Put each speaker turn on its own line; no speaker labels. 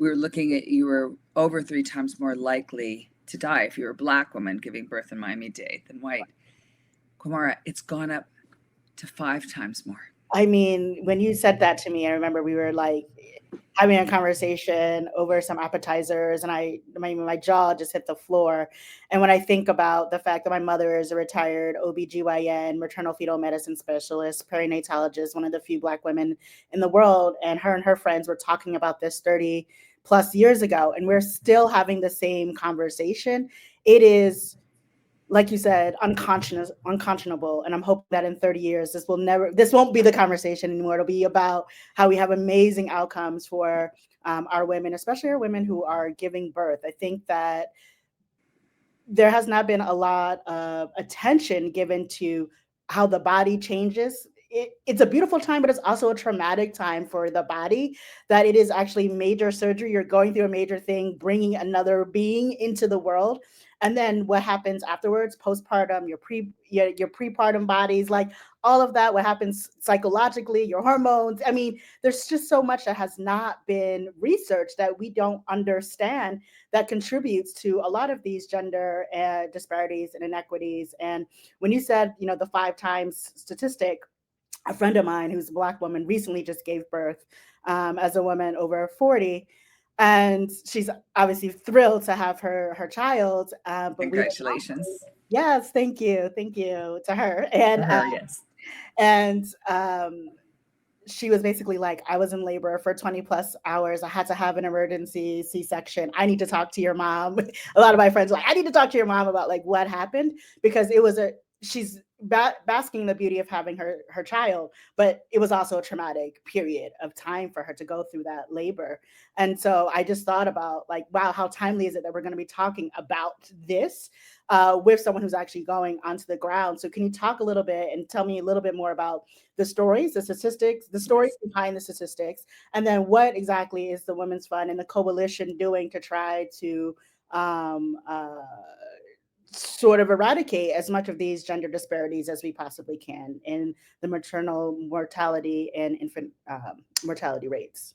we were looking at, you were over 3 times more likely to die if you were a Black woman giving birth in Miami-Dade than white. Kwamara, it's gone up to 5 times more.
I mean, when you said that to me, I remember we were like having a conversation over some appetizers, and my jaw just hit the floor. And when I think about the fact that my mother is a retired OBGYN, maternal fetal medicine specialist, perinatologist, one of the few Black women in the world, and her friends were talking about this 30 plus years ago, and we're still having the same conversation. It is, like you said, unconscionable. And I'm hoping that in 30 years, this won't be the conversation anymore. It'll be about how we have amazing outcomes for our women, especially our women who are giving birth. I think that there has not been a lot of attention given to how the body changes. It's a beautiful time, but it's also a traumatic time for the body, that it is actually major surgery. You're going through a major thing, bringing another being into the world. And then what happens afterwards, postpartum, your prepartum bodies, like all of that, what happens psychologically, your hormones. I mean, there's just so much that has not been researched that we don't understand, that contributes to a lot of these gender disparities and inequities. And when you said, the 5 times statistic, a friend of mine who's a Black woman recently just gave birth as a woman over 40. And she's obviously thrilled to have her child. But we were talking.
Congratulations
Yes, thank you to her.
to her. Yes.
And she was basically like, I was in labor for 20 plus hours. I had to have an emergency C-section. I need to talk to your mom. A lot of my friends were like, I need to talk to your mom about like what happened, because she's basking in the beauty of having her child, but it was also a traumatic period of time for her to go through that labor. And so I just thought about like, wow, how timely is it that we're going to be talking about this with someone who's actually going onto the ground. So can you talk a little bit and tell me a little bit more about the stories, the statistics, the stories
Yes.
behind the statistics, and then what exactly is the Women's Fund and the coalition doing to try to um, uh, sort of eradicate as much of these gender disparities as we possibly can in the maternal mortality and infant mortality rates?